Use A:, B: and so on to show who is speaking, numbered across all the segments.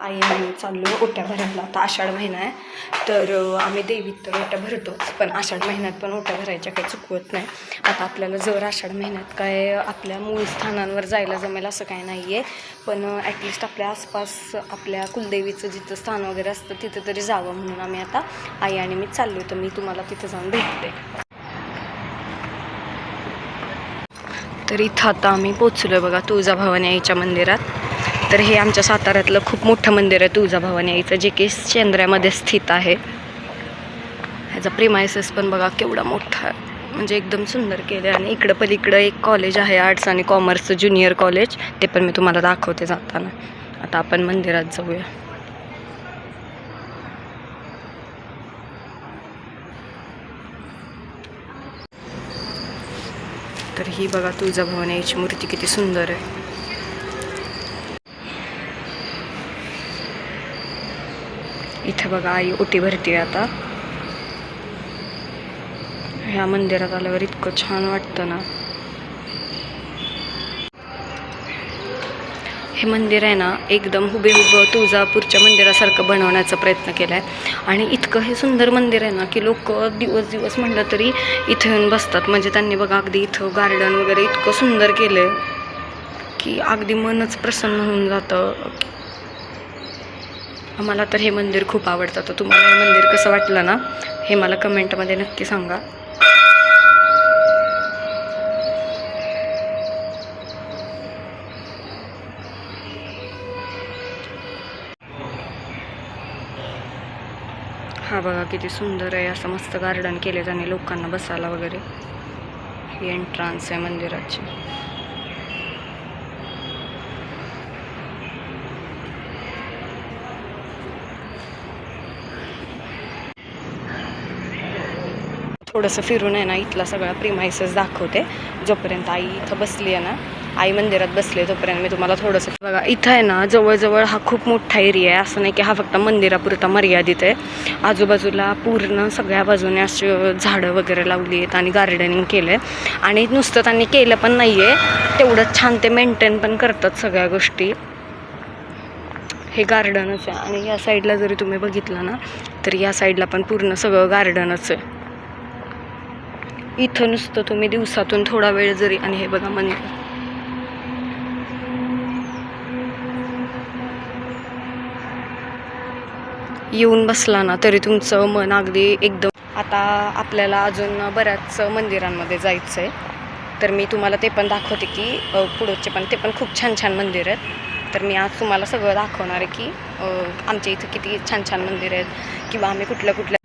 A: आई आम्ही चाललो ओट्या भरायला. आता आषाढ महिना आहे तर आम्ही देवीत तर ओट्या भरतोच, पण आषाढ महिन्यात पण ओट्या भरायच्या काही चुकवत नाही. आता आपल्याला जर आषाढ महिन्यात काय आपल्या मूळ स्थानांवर जायला जमेल असं काही नाही आहे, पण ॲटलिस्ट आपल्या आसपास आपल्या कुलदेवीचं जिथं स्थान वगैरे असतं तिथं तरी जावं म्हणून आम्ही आता आई आणि मी चाललो. तर मी तुम्हाला तिथं जाऊन भेटते. तर इथं आता आम्ही पोचलो आहे बघा तुळजाभवानी आईच्या मंदिरात. तर हे आमच्या साताऱ्यातलं खूप मोठं मंदिर आहे तुळजाभवानी आईचं, जे की शेंद्र्यामध्ये स्थित आहे. ह्याचा प्रिमायसेस पण बघा केवढा मोठा आहे, म्हणजे एकदम सुंदर केलं आहे. आणि इकडं पलीकडं एक कॉलेज आहे आर्ट्स आणि कॉमर्सचं ज्युनियर कॉलेज, ते पण मी तुम्हाला दाखवते जाताना. आता आपण मंदिरात जाऊया. तर ही बघा तुळजाभवानी आईची मूर्ती किती सुंदर आहे. इथे बघा आई ओटी भरते आता. ह्या मंदिरात आल्यावर इतकं छान वाटतं ना. हे मंदिर आहे ना एकदम हुबेहूब तुळजापूरच्या मंदिरासारखं बनवण्याचा प्रयत्न केला आहे. आणि इतकं हे सुंदर मंदिर आहे ना की लोक दिवस म्हटलं तरी इथं येऊन बसतात. म्हणजे त्यांनी बघा अगदी इथं गार्डन वगैरे इतकं सुंदर केलं आहे की अगदी मनच प्रसन्न होऊन जातं. आम्हाला तर हे मंदिर खूप आवडतं. तर तुम्हाला हे मंदिर कसं वाटलं ना हे मला कमेंटमध्ये नक्की सांगा. हा बघा किती सुंदर आहे, असं मस्त गार्डन केले त्यांनी लोकांना बसायला वगैरे. ही एंट्रान्स आहे मंदिराची. थोडंसं फिरून आहे ना इथला सगळा प्रिमाइसेस दाखवते. जोपर्यंत आई इथं बसली आहे ना, आई मंदिरात बसले तोपर्यंत मी तुम्हाला थोडंसं बघा. इथं आहे ना जवळजवळ हा खूप मोठा एरिया आहे, असं नाही की हा फक्त मंदिरापुरता मर्यादित आहे. आजूबाजूला पूर्ण सगळ्या बाजूने अशी झाडं वगैरे लावली आहेत आणि गार्डनिंग केलं आहे. आणि नुसतं त्यांनी केलं पण नाही आहे, तेवढंच छान ते मेंटेन पण करतात सगळ्या गोष्टी. हे गार्डनच आहे. आणि या साईडला जरी तुम्ही बघितलं ना तर या साईडला पण पूर्ण सगळं गार्डनच आहे. इथं नुसतं तुम्ही दिवसातून थोडा वेळ जरी, आणि हे बघा मंदिर येऊन बसला ना तरी तुमचं मन अगदी एकदम. आता आपल्याला अजून बऱ्याच मंदिरांमध्ये जायचं आहे, तर मी तुम्हाला ते पण दाखवते की पुढचे पण ते पण खूप छान छान मंदिर आहेत. तर मी आज तुम्हाला सगळं दाखवणार आहे की आमच्या इथं किती छान छान मंदिर आहेत किंवा आम्ही कुठल्या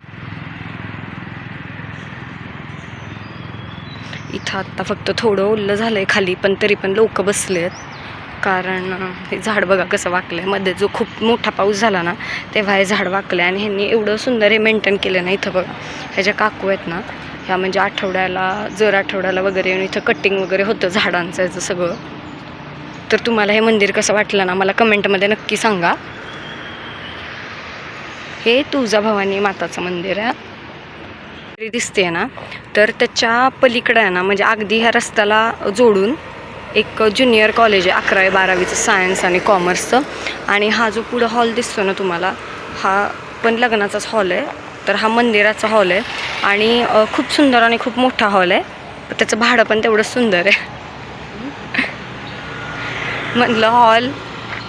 A: इथं आत्ता फक्त थोडं ओल्लं झालं आहे खाली, पण तरी पण लोक बसले आहेत. कारण हे झाड बघा कसं वाकलं आहे. मध्ये जो खूप मोठा पाऊस झाला ना तेव्हा हे झाड वाकलं आहे. आणि ह्यांनी एवढं सुंदर हे मेंटेन केलं ना. इथं बघा ह्याच्या काकू आहेत ना, ह्या म्हणजे आठवड्याला वगैरे येऊन इथं कटिंग वगैरे होतं झाडांचं याचं सगळं. तर तुम्हाला हे मंदिर कसं वाटलं ना मला कमेंटमध्ये नक्की सांगा. हे तुळजाभवानी माताचं मंदिर आहे दिसते ना. तर त्याच्या पलीकडे आहे ना, म्हणजे अगदी ह्या रस्त्याला जोडून एक ज्युनियर कॉलेज आहे 11वी-12वीचं सायन्स आणि कॉमर्सचं. आणि हा जो पुढं हॉल दिसतो ना तुम्हाला, हा पण लग्नाचाच हॉल आहे. तर हा मंदिराचा हॉल आहे आणि खूप सुंदर आणि खूप मोठा हॉल आहे. त्याचं भाडं पण तेवढंच सुंदर आहे. म्हटलं हॉल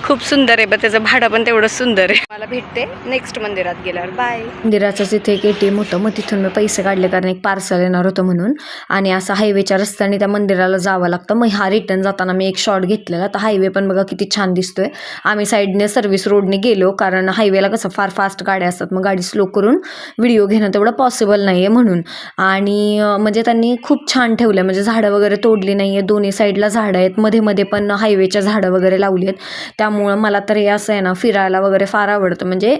A: खूप सुंदर आहे पण त्याचं भाडं पण तेवढंच सुंदर आहे. मला भेटते नेक्स्ट मंदिरात गेल्यावर. बाय. मंदिराचंच इथे एक ATM होतं, मग तिथून मी पैसे काढले कारण एक पार्सल येणार होतं म्हणून. आणि असं हायवेच्या रस्त्याने त्या मंदिराला जावं लागतं. मग हा रिटर्न जाताना मी एक शॉट घेतलेला. तर हायवे पण बघा किती छान दिसतोय. आम्ही साईडने सर्व्हिस रोडने गेलो कारण हायवेला कसं फार फास्ट गाड्या असतात, मग गाडी स्लो करून व्हिडिओ घेणं तेवढं पॉसिबल नाही आहे म्हणून. आणि म्हणजे त्यांनी खूप छान ठेवलं, म्हणजे झाडं वगैरे तोडली नाही आहे. दोन्ही साईडला झाडं आहेत, मध्ये पण हायवेच्या झाडं वगैरे लावली आहेत. त्यामुळं मला तर हे असं आहे ना फिरायला वगैरे फार आवडतं, म्हणजे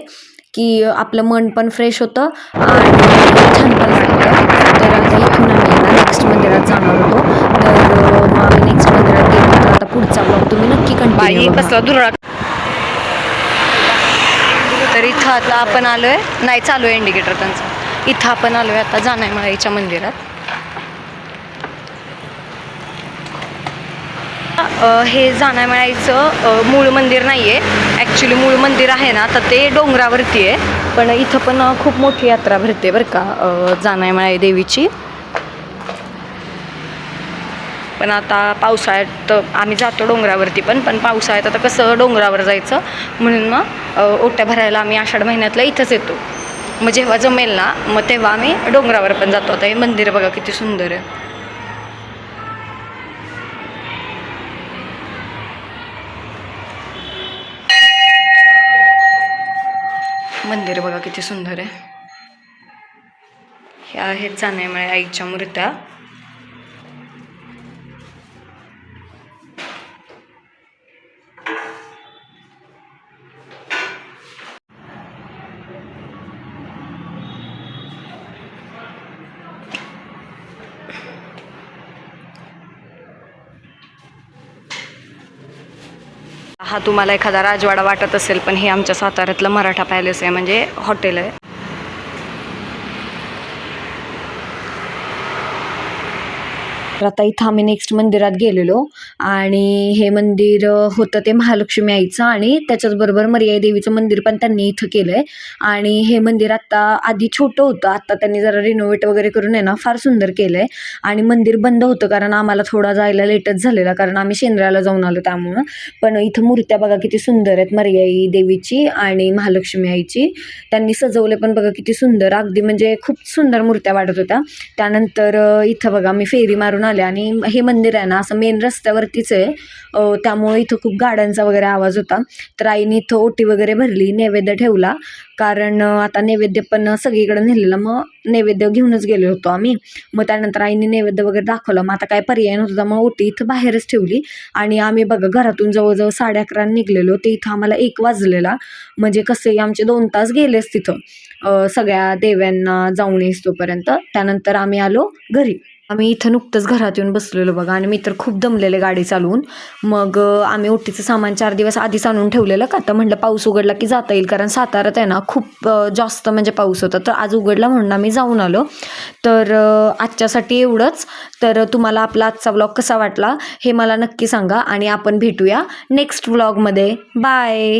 A: की आपलं मन पण फ्रेश होतं आणि छान पण वाटतं. तर आता इथून आम्ही ना नेक्स्ट मंदिरात जाणार होतो. तर मग आम्ही नेक्स्ट मंदिरात गेलो. तर आता पुढचा ब्लॉग तुम्ही नक्की कंटिन्यू बघा. तर इथं आता आपण आलोय, नाही चालू आहे इंडिकेटर त्यांचं. इथं आपण आलोय आता जानाईमाळीच्या मंदिरात. हे जानाईमाळीचं मूळ मंदिर नाही आहे. ॲक्च्युली मूळ मंदिर आहे ना तर ते डोंगरावरती आहे, पण इथं पण खूप मोठी यात्रा भरते बरं का जानाईमाई देवीची. पण आता पावसाळ्यात आम्ही जातो डोंगरावरती पण पावसाळ्यात आता कसं डोंगरावर जायचं म्हणून मग ओट्या भरायला आम्ही आषाढ महिन्यातल्या इथंच येतो. मग जेव्हा जमेल ना मग तेव्हा आम्ही डोंगरावर पण जातो. आता हे मंदिर बघा किती सुंदर आहे. मंदिर बघा किती सुंदर आहे. ह्या आहेत जानाईमाई आईच्या मूर्त्या. हा तुम्हाला एखादा राजवाडा वाटत असेल, पण हे आमच्या साताऱ्यातलं मराठा पॅलेस आहे, म्हणजे हॉटेल आहे. तर आता इथं आम्ही नेक्स्ट मंदिरात गेलेलो आणि हे मंदिर होतं ते महालक्ष्मी आईचं आणि त्याच्याचबरोबर मर्याई देवीचं मंदिर पण त्यांनी इथं केलं आहे. आणि हे मंदिर आत्ता आधी छोटं होतं, आत्ता त्यांनी जरा रिनोव्हेट वगैरे करून आहे ना फार सुंदर केलं आहे. आणि मंदिर बंद होतं कारण आम्हाला थोडा जायला लेटच झालेला, कारण आम्ही शेंद्र्याला जाऊन आलो त्यामुळं. पण इथं मूर्त्या बघा किती सुंदर आहेत मर्याई देवीची आणि महालक्ष्मी आईची. त्यांनी सजवले पण बघा किती सुंदर, अगदी म्हणजे खूप सुंदर मूर्त्या वाटत होत्या. त्यानंतर इथं बघा मी फेरी मारून आले आणि हे मंदिर आहे ना असं मेन रस्त्यावरतीच आहे, त्यामुळे इथं खूप गाड्यांचा वगैरे आवाज होता. तर आईने इथं ओटी वगैरे भरली, नैवेद्य ठेवला, कारण आता नैवेद्य पण सगळीकडे नेलेलं, मग नैवेद्य घेऊनच गेलो होतो आम्ही. मग त्यानंतर आईने नैवेद्य वगैरे दाखवलं, मग आता काय पर्याय नव्हता, मग ओटी इथं बाहेरच ठेवली. आणि आम्ही बघा घरातून जवळजवळ 11:30 निघलेलो, ते इथं आम्हाला 1 वाजलेला. म्हणजे कसे आमचे 2 तास गेलेच तिथं सगळ्या देव्यांना जाऊन येईस्तोपर्यंत. त्यानंतर आम्ही आलो घरी. आम्ही इथं नुकतंच घरात येऊन बसलेलो बघा, आणि मी तर खूप दमलेले गाडी चालवून. मग आम्ही ओटीचं सामान 4 दिवस आधीच आणून ठेवलेलं, का तर म्हटलं पाऊस उघडला की जाता येईल, कारण साताऱ्यात आहे ना खूप जास्त म्हणजे पाऊस होता. तर आज उघडला म्हणून आम्ही जाऊन आलो. तर आजच्यासाठी एवढंच. तर तुम्हाला आपला आजचा व्लॉग कसा वाटला हे मला नक्की सांगा, आणि आपण भेटूया नेक्स्ट व्लॉगमध्ये. बाय.